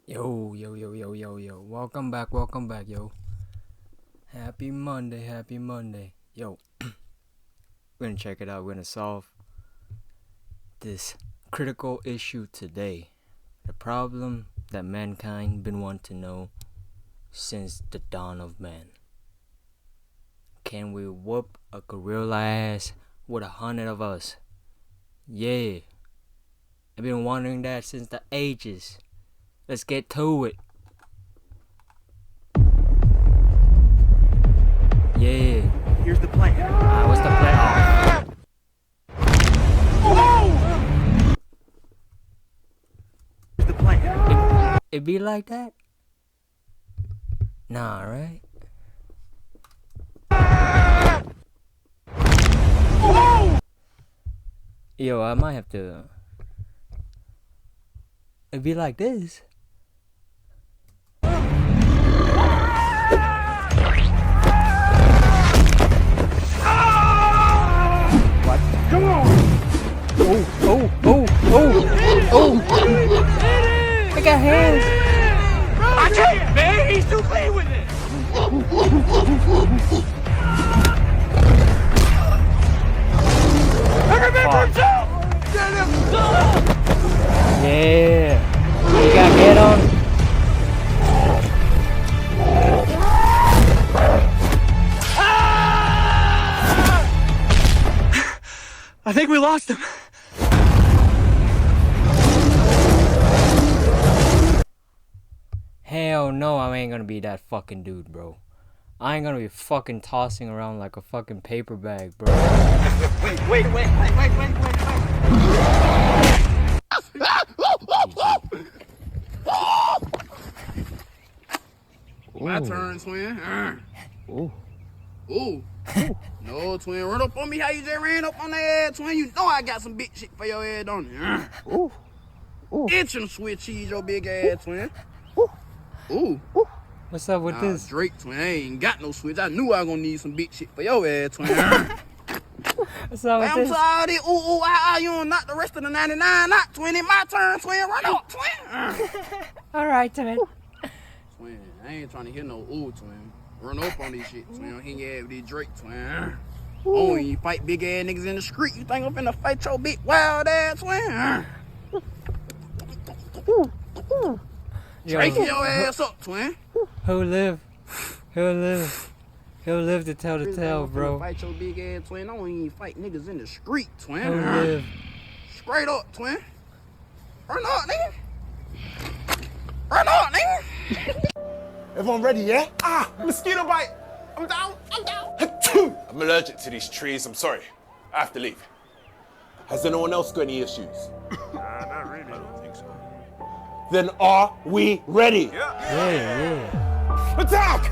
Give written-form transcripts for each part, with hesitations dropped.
Yo. Welcome back, yo. Happy Monday. Yo, we're gonna check it out. We're gonna solve this critical issue today. The problem that mankind been wanting to know since the dawn of man. Can we whoop a gorilla ass with 100 of us? Yeah. I've been wondering that since the ages. Let's get to it. Yeah. Here's the plan. What's the plan? Here's the plan. It be like that? Nah, right? Yo, I might have to. It be like this. What? Come on! Oh! I got hands. I can't, man! He's too clean with it! I can make himself! Get him! Yeah. You got head on? I think we lost him. Hell no, I ain't gonna be that fucking dude, bro. I ain't gonna be fucking tossing around like a fucking paper bag, bro. Wait. My turn, twin. Ooh. Ooh. No, twin. Run up on me how you just ran up on that ass, twin. You know I got some big shit for your head, don't you? Ooh. Itching sweet cheese, your big ass, twin. Ooh. What's up with this? Drake, twin. I ain't got no switch. I knew I was gonna need some big shit for your ass, twin. What's up with I'm this? sorry. Ooh, you don't knock the rest of the 99 out, twin. It's my turn, twin. Run up, twin. Alright, twin. Twin, I ain't trying to hear no ooh, twin. Run up on this shit, twin. Hang out with this Drake, twin. Oh, you fight big ass niggas in the street. You think I'm finna fight your big wild ass, twin? Drake your ass up, twin. He'll live to tell the tale, bro. Fight your big ass, twin. I don't even fight niggas in the street, twin. He'll live. Straight up, twin. Run up, nigga. Run up, nigga. Everyone ready, yeah? Mosquito bite. I'm down. I'm allergic to these trees. I'm sorry. I have to leave. Has anyone else got any issues? Not really. I don't think so. Then are we ready? Yeah. Attack!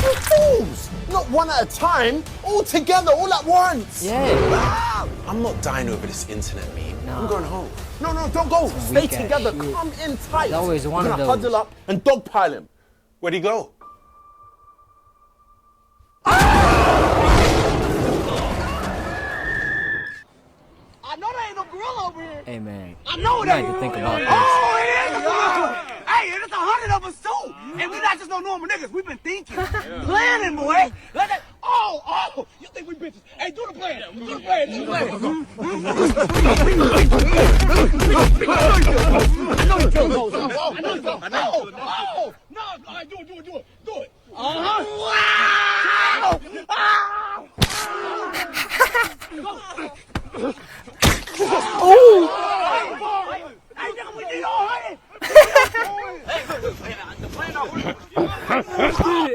You fools! Not one at a time. All together, all at once. Yeah. I'm not dying over this internet meme. Nah. I'm going home. No, don't go. Stay weak ass together. shit. Come in tight. There's always one We're of gonna those. huddle up and dogpile him. Where'd he go? I know there ain't no gorilla over here. Hey, man. I know You that. have to think about this. Oh, it is a gorilla. Hey, and it's 100 of us too. And we not just no normal niggas. We been thinking, planning, boy. Like that. Oh, you think we bitches? Hey, do the plan. Do the plan. I know you kill those. I know you kill. Oh, no, all right, do it. Wow! Hey, nigga, we need all honey.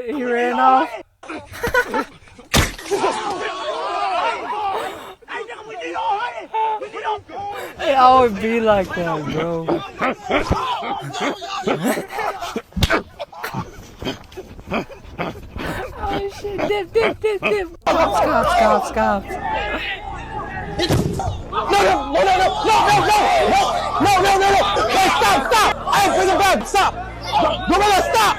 He ran off. Hey, nigga, we need all honey. We don't go. It always be like that, bro. Oh shit, dip. Stop. Stop! Hey, bring him back! Stop! Gorilla, stop!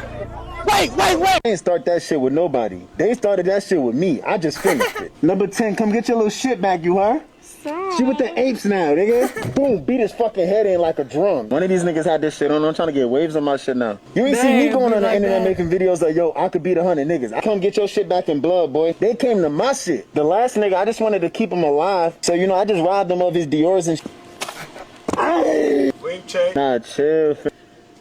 Wait! They ain't start that shit with nobody. They started that shit with me. I just finished it. Number 10, come get your little shit back, you heard? She with the apes now, nigga. Boom, beat his fucking head in like a drum. One of these niggas had this shit on. I'm trying to get waves on my shit now. You ain't see me going on the internet making videos like, yo, I could beat 100 niggas. I come get your shit back in blood, boy. They came to my shit. The last nigga, I just wanted to keep him alive. So, you know, I just robbed him of his Dior's and Wink check. Nah, chill.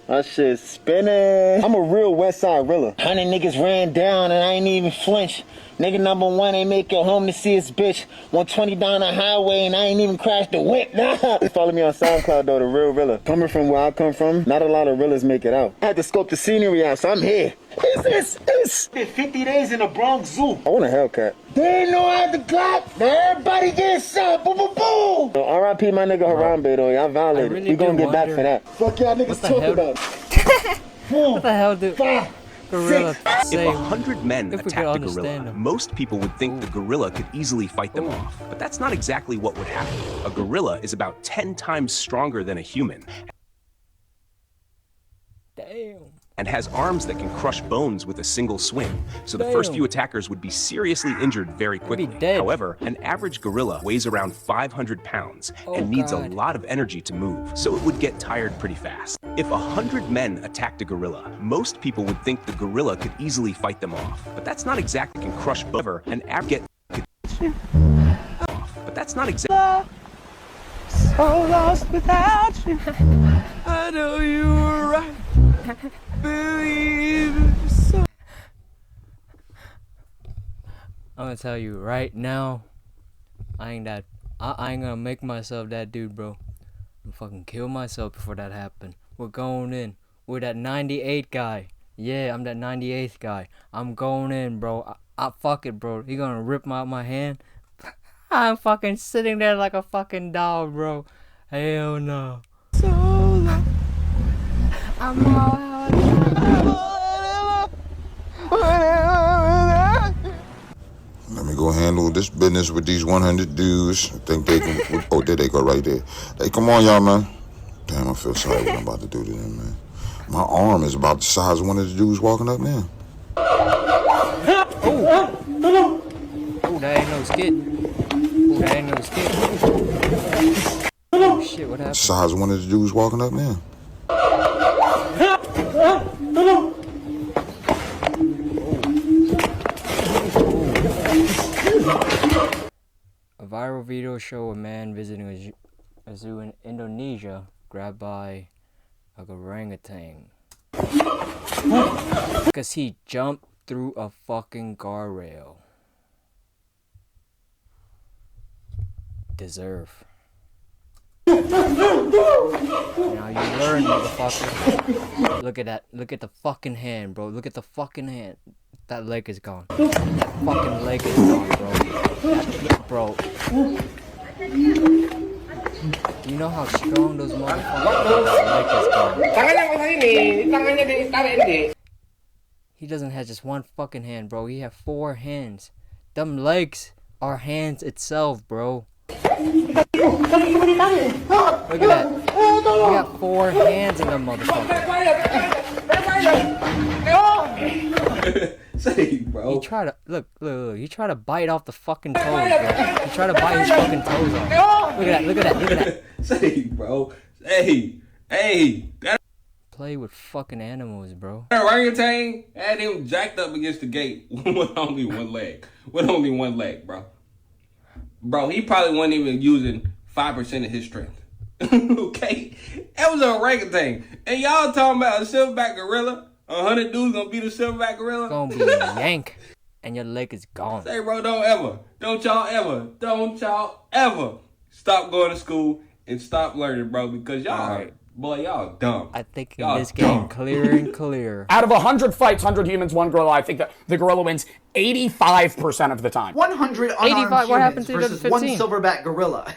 That shit spinning. I'm a real West Side Rilla. 100 niggas ran down and I ain't even flinch. Nigga number one ain't make it home to see his bitch. 120 down the highway and I ain't even crashed the whip. Nah. Follow me on SoundCloud though, the real Rilla. Coming from where I come from, not a lot of Rillas make it out. I had to scope the scenery out, so I'm here. It's been 50 days in the Bronx Zoo. I want a Hellcat. They ain't know I had the Glock. Everybody get shot. Boom, boom, boom. So R.I.P. my nigga Harambe though. Y'all violated. Really We gonna get back wonder- for that. Fuck y'all niggas talking about. What the hell did gorilla say? If 100 men If we could attacked a understand gorilla, them. most people would think the gorilla could easily fight them off. But that's not exactly what would happen. A gorilla is about 10 times stronger than a human Damn. and has arms that can crush bones with a single swing. So the first Damn. few attackers would be seriously injured very quickly. dead. However, an average gorilla weighs around 500 pounds Oh, and needs God. a lot of energy to move, so it would get tired pretty fast. If 100 men attacked a gorilla, most people would think the gorilla could easily fight them off. But that's not exactly can crush however, an average but that's not exactly So lost without you. I know you were right. Believe it. So I'm gonna tell you right now, I ain't gonna make myself that dude, bro. I'm fucking kill myself before that happen. We're going in. We're that 98 guy. Yeah, I'm that 98th guy. I'm going in, bro. I fuck it, bro. He gonna rip out my hand. I'm fucking sitting there like a fucking dog, bro. Hell no. so long. I'm all out. Let me go handle this business with these 100 dudes. I think they can. Oh, there they go right there. Hey, come on, y'all, man. Damn, I feel sorry what I'm about to do to them, man. My arm is about the size of one of the dudes walking up now. Oh, that ain't no skit. Oh, that ain't no skit. Oh shit, what happened? Size of one of the dudes walking up now. A viral video show a man visiting a zoo in Indonesia grabbed by a orangutan because he jumped through a fucking guardrail. Deserve. Now you learn, motherfucker. Look at that. Look at the fucking hand, bro. Look at the fucking hand. That leg is gone. That fucking leg is gone, bro. Bro. You know how strong those motherfuckers are? That leg is gone. He doesn't have just one fucking hand, bro. He have 4 hands. Them legs are hands itself, bro. Look at that. He got 4 hands in them motherfucker. Say, bro. He tried to look. He tried to bite off the fucking toes, bro. He tried to bite his fucking toes off. Look at that. Say, bro. Hey, that Play with fucking animals, bro. orangutan had him jacked up against the gate with only one leg. Bro. Bro, he probably wasn't even using 5% of his strength. Okay? That was an orangutan. And y'all talking about a silverback gorilla? 100 dudes gonna beat a silverback gorilla? Gonna be a yank, and your leg is gone. Say, bro, don't y'all ever stop going to school and stop learning, bro, because y'all dumb. I think in Y'all this game, dumb. clear and clear. Out of 100 fights, 100 humans, 1 gorilla, I think that the gorilla wins 85% of the time. 100 unarmed 85, what happened humans to the versus 1 15? silverback gorilla.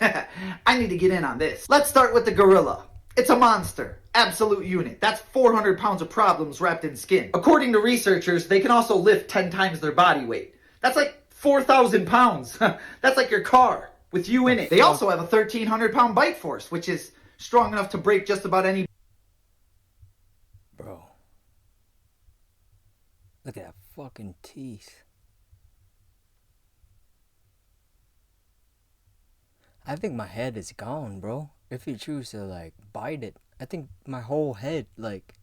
I need to get in on this. Let's start with the gorilla. It's a monster. Absolute unit. That's 400 pounds of problems wrapped in skin. According to researchers, they can also lift 10 times their body weight. That's like 4,000 pounds. That's like your car with you in it. They also have a 1,300 pound bite force, which is strong enough to break just about any... Bro. Look at that fucking teeth. I think my head is gone, bro. If you choose to like bite it, I think my whole head like.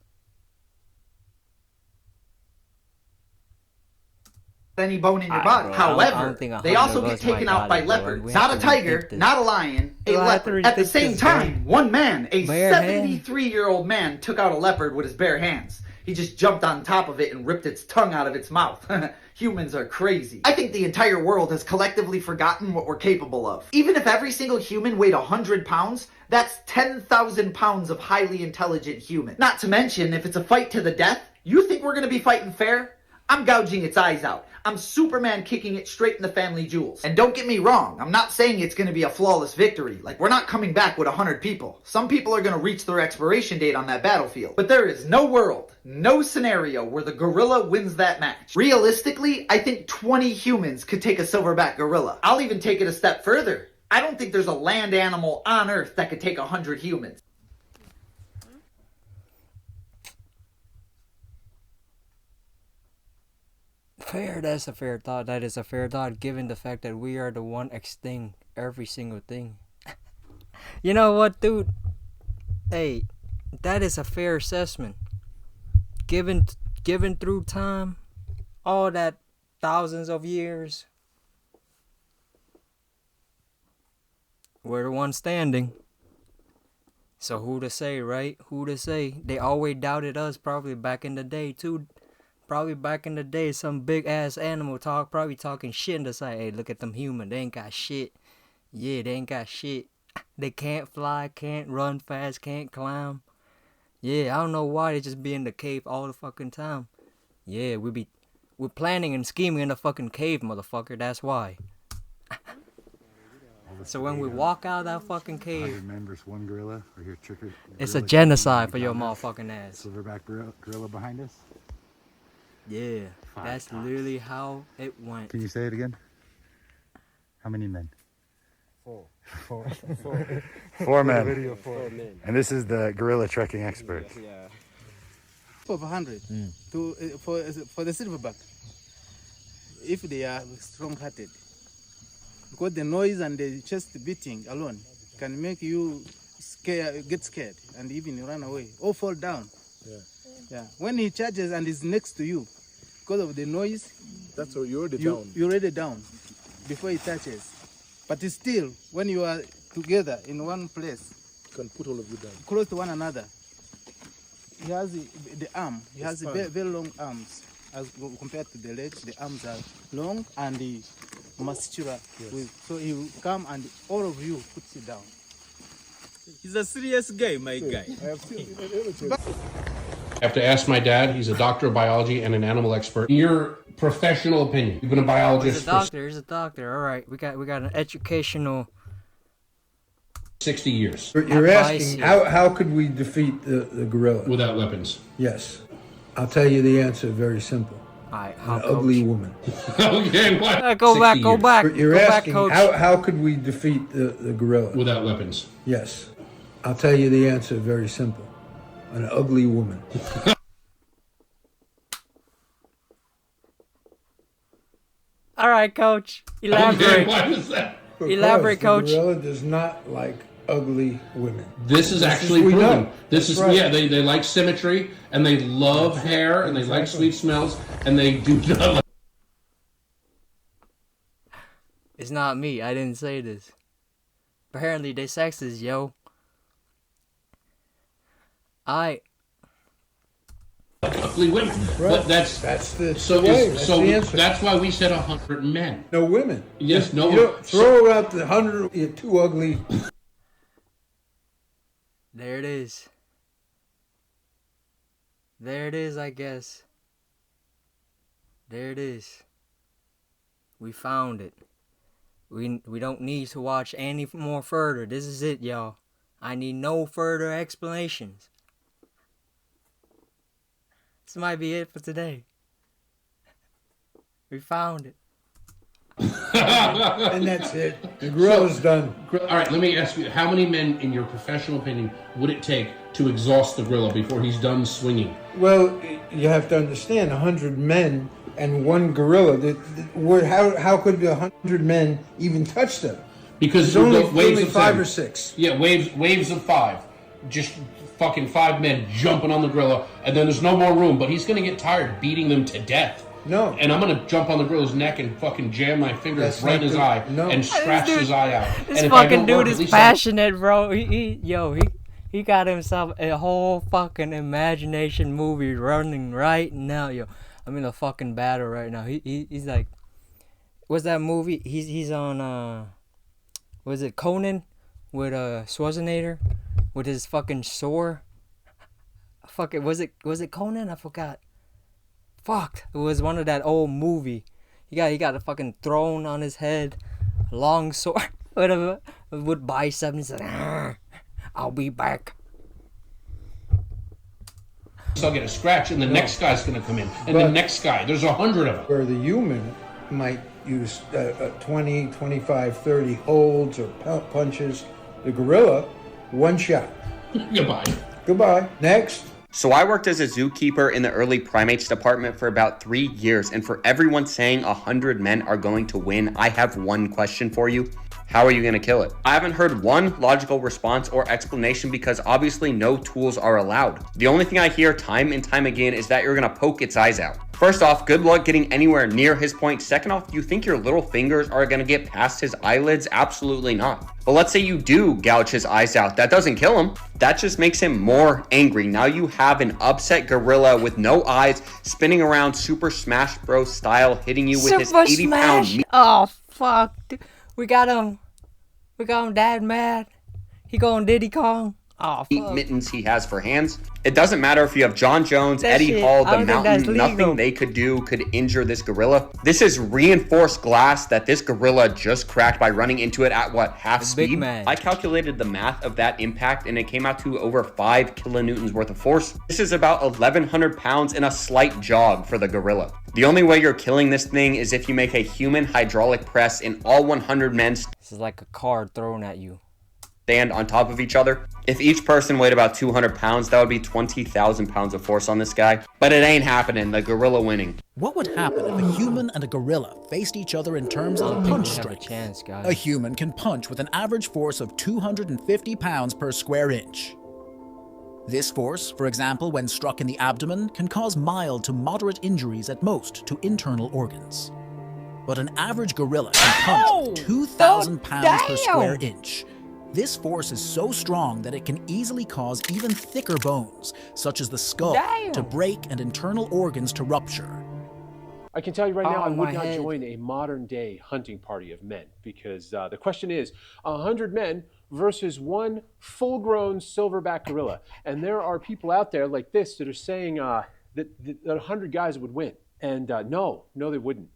Any bone in your Alright, body. bro, I However, don't think they also 100 get was my taken out by body, bro. leopards. We Not have a to tiger, rethink this. not a lion, a We'll have to leopard. At the rethink same this, time, one man, a Bare hand. 73-year-old man, took out a leopard with his bare hands. He just jumped on top of it and ripped its tongue out of its mouth. Humans are crazy. I think the entire world has collectively forgotten what we're capable of. Even if every single human weighed 100 pounds, that's 10,000 pounds of highly intelligent human. Not to mention, if it's a fight to the death, you think we're gonna be fighting fair? I'm gouging its eyes out. I'm Superman kicking it straight in the family jewels. And don't get me wrong, I'm not saying it's gonna be a flawless victory. Like, we're not coming back with 100 people. Some people are gonna reach their expiration date on that battlefield. But there is no world, no scenario where the gorilla wins that match. Realistically, I think 20 humans could take a silverback gorilla. I'll even take it a step further. I don't think there's a land animal on Earth that could take 100 humans. Fair, that's a fair thought. That is a fair thought, given the fact that we are the one extinct every single thing. You know what, dude? Hey, that is a fair assessment. Given through time, all that thousands of years, we're the one standing. So who to say, right? Who to say? They always doubted us, probably back in the day too. Probably back in the day, some big ass animal probably talking shit and say, hey, look at them human, they ain't got shit. Yeah, they ain't got shit. They can't fly, can't run fast, can't climb. Yeah, I don't know why they just be in the cave all the fucking time. Yeah, we're planning and scheming in the fucking cave, motherfucker, that's why. So when we walk out of that fucking cave, members, one gorilla. We're here it's a genocide for your motherfucking ass. Silverback gorilla behind us. Yeah, that's literally how it went. Can you say it again? How many men? Four. Four men. Video, four men. And this is the gorilla trekking expert. Yeah. For 100 for the silverback, if they are strong-hearted, because the noise and the chest beating alone can make you get scared, and even run away or fall down. Yeah. When he charges and is next to you, because of the noise, that's what you're already down. You're already down before he touches. But still, when you are together in one place, can put all of you down close to one another. He has the arm. He has very, very long arms as compared to the legs. The arms are long and the muscular. Yes. So he will come and all of you puts you down. He's a serious guy, my guy. I have seen it. I have to ask my dad. He's a doctor of biology and an animal expert. In your professional opinion, you've been a biologist. He's a doctor. All right, we got an educational. 60 years. You're asking how could we defeat the gorilla without weapons? Yes, I'll tell you the answer. Very simple. An ugly woman. Okay, what? Go back. You're asking back, how could we defeat the gorilla without weapons? Yes, I'll tell you the answer. Very simple. An ugly woman. All right, coach. Elaborate. Okay, why was that? Elaborate, coach. The gorilla does not like ugly women. This is actually proven. This is right. Yeah. They like symmetry and they love hair and they like sweet smells and they do not. Like... It's not me. I didn't say this. Apparently, they sexist, yo. Ugly women, right. But that's the so way. That's why we said 100 men. No women. Yes, no. You don't throw out the 100. You're too ugly. There it is. There it is. I guess. There it is. We found it. We don't need to watch any more further. This is it, y'all. I need no further explanations. This might be it for today. We found it. And that's it. The gorilla's done. All right, let me ask you, how many men, in your professional opinion, would it take to exhaust the gorilla before he's done swinging? Well, you have to understand, 100 men and one gorilla. How could 100 men even touch them? Because There's we'll go waves only of 5 7. or 6. Yeah, waves of 5. Just fucking 5 men jumping on the gorilla, and then there's no more room. But he's gonna get tired beating them to death. No. And I'm gonna jump on the gorilla's neck and fucking jam my fingers That's right in not his good. eye No. and scratch his eye out. This and if I fucking don't dude work, at is least passionate, bro. He got himself a whole fucking imagination movie running right now, yo. I'm in a fucking battle right now. He's like, what's that movie? He's on was it Conan with Schwarzenegger with his fucking sword? Fuck it, was it Conan? I forgot. Fuck, it was one of that old movie. He got a fucking throne on his head, long sword, whatever, with biceps. He's like, I'll be back. I'll get a scratch, and the next guy's gonna come in, and the next guy. There's 100 of them. Where the human might use 20, 25, 30 holds or punches, the gorilla, one shot. Goodbye. Goodbye. Next. So I worked as a zookeeper in the early primates department for about 3 years, and for everyone saying 100 men are going to win, I have one question for you. How are you going to kill it? I haven't heard one logical response or explanation because obviously no tools are allowed. The only thing I hear time and time again is that you're going to poke its eyes out. First off, good luck getting anywhere near his point. Second off, you think your little fingers are going to get past his eyelids? Absolutely not. But let's say you do gouge his eyes out. That doesn't kill him. That just makes him more angry. Now you have an upset gorilla with no eyes spinning around Super Smash Bros. Style, hitting you with his 80-pound meat. Oh, fuck. We got him. We got him dad mad. He going Diddy Kong. Oh, fuck. Mittens he has for hands. It doesn't matter if you have John Jones, That Eddie shit, Hall, I the don't think that's Mountain, legal. nothing they could do could injure this gorilla. This is reinforced glass that this gorilla just cracked by running into it at what, half speed? man. I calculated the math of that impact and it came out to over 5 kilonewtons worth of force. This is about 1,100 pounds in a slight jog for the gorilla. The only way you're killing this thing is if you make a human hydraulic press and all 100 men This is like a card thrown at you. stand on top of each other. If each person weighed about 200 pounds, that would be 20,000 pounds of force on this guy. But it ain't happening, the gorilla winning. What would happen if a human and a gorilla faced each other in terms of punch strength? A human can punch with an average force of 250 pounds per square inch. This force, for example, when struck in the abdomen, can cause mild to moderate injuries at most to internal organs. But an average gorilla can punch 2,000 pounds per square inch. This force is so strong that it can easily cause even thicker bones, such as the skull, to break and internal organs to rupture. I can tell you right now, Oh, I would my not head. join a modern day hunting party of men because the question is 100 men versus one full grown silverback gorilla. And there are people out there like this that are saying that 100 guys would win. And no, they wouldn't.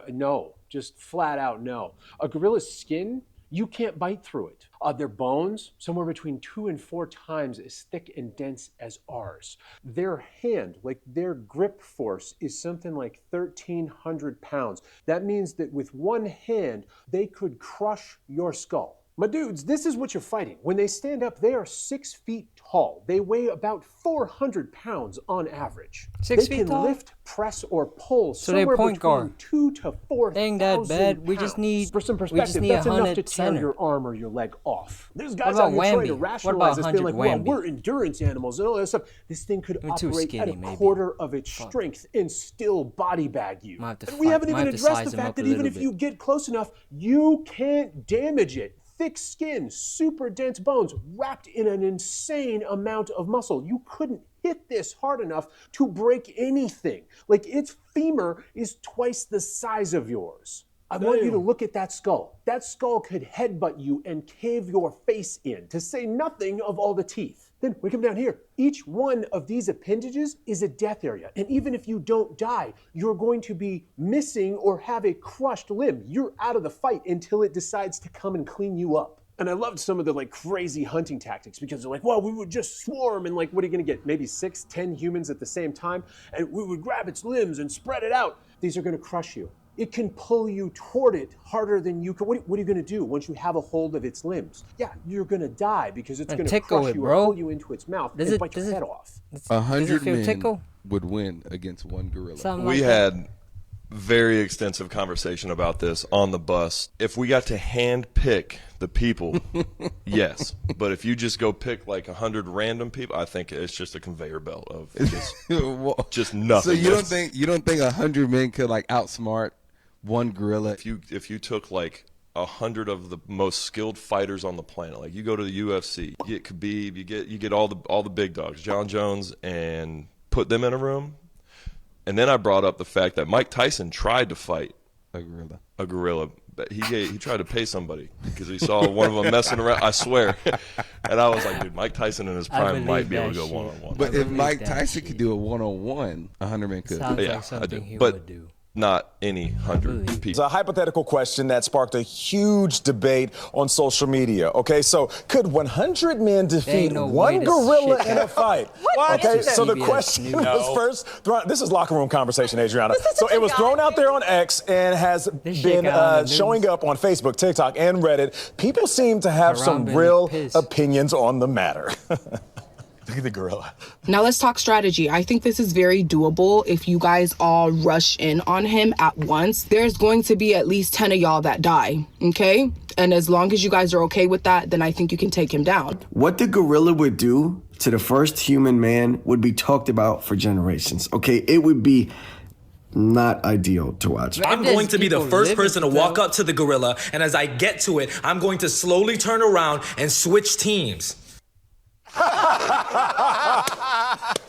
No, just flat out no. A gorilla's skin, you can't bite through it. Their bones, somewhere between 2 and 4 times as thick and dense as ours. Their hand, like their grip force, is something like 1,300 pounds. That means that with one hand, they could crush your skull. My dudes, this is what you're fighting. When they stand up, they are 6 feet tall. They weigh about 400 pounds on average. 6 they feet can tall? lift, press, or pull So they somewhere point between guard. 2 to 4,000 Ain't that bad. We just pounds. need- For some we just perspective, need that's enough 100 to tear center. your arm or your leg off. There's What guys about out here trying Wambi? to What rationalize about this, being like, 100 well, Wambi? we're endurance animals and all that stuff. This thing could You're too operate skinny, at a maybe. quarter of its strength and still body bag you. Might have to And we fi- haven't might even have to addressed size the him fact up a that even little if bit. you get close enough, you can't damage it. Thick skin, super dense bones, wrapped in an insane amount of muscle. You couldn't hit this hard enough to break anything. Like its femur is twice the size of yours. I want you to look at that skull. That skull could headbutt you and cave your face in, to say nothing of all the teeth. Then we come down here. Each one of these appendages is a death area. And even if you don't die, you're going to be missing or have a crushed limb. You're out of the fight until it decides to come and clean you up. And I loved some of the like crazy hunting tactics because they're like, well, we would just swarm and like, what are you gonna get? Maybe 6, 10 humans at the same time. And we would grab its limbs and spread it out. These are gonna crush you. It can pull you toward it harder than you can. What are you going to do once you have a hold of its limbs? Yeah, you're going to die because it's And going to tickle crush it, you bro. or pull you into its mouth Does and it- bite your does it- head off. 100 feel men tickle? would win against one gorilla. Something We like that. had very extensive conversation about this on the bus. If we got to hand pick the people, yes. But if you just go pick like 100 random people, I think it's just a conveyor belt of just nothing. So you don't think 100 men could like outsmart one gorilla? If you took like 100 of the most skilled fighters on the planet, like you go to the UFC, you get Khabib, you get all the big dogs, John Jones, and put them in a room. And then I brought up the fact that Mike Tyson tried to fight a gorilla. But he tried to pay somebody because he saw one of them messing around. I swear. And I was like, dude, Mike Tyson in his prime might be able to go one-on-one. But if Mike Tyson could do a one-on-one, 100 men could. Sounds Yeah, like something he but would do. not any 100 It's people. a hypothetical question that sparked a huge debate on social media. Okay, so could 100 men defeat no way one this gorilla shit in a fight? What Okay, is so the CBS question News? was first thrown. This is locker room conversation, Adriana. So it was thrown out there on X and has shit been got on the news. showing up on Facebook, TikTok, and Reddit. People seem to have some Harambe real pissed. opinions on the matter. Look at the gorilla. Now let's talk strategy. I think this is very doable if you guys all rush in on him at once. There's going to be at least 10 of y'all that die, okay? And as long as you guys are okay with that, then I think you can take him down. What the gorilla would do to the first human man would be talked about for generations, okay? It would be not ideal to watch. I'm going to be the first person to walk up to the gorilla, and as I get to it, I'm going to slowly turn around and switch teams.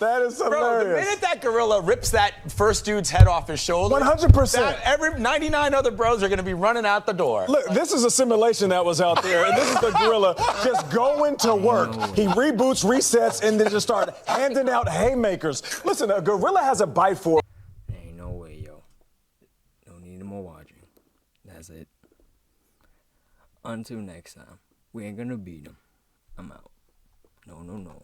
That is hilarious. Bro, the minute that gorilla rips that first dude's head off his shoulder, 100%. Every 99 other bros are going to be running out the door. Look, this is a simulation that was out there, and this is the gorilla just going to work. He reboots, resets, and then just start handing out haymakers. Listen, a gorilla has a bite for. Ain't no way, yo. Don't need no more watching. That's it. Until next time. We ain't gonna beat him. I'm out. No.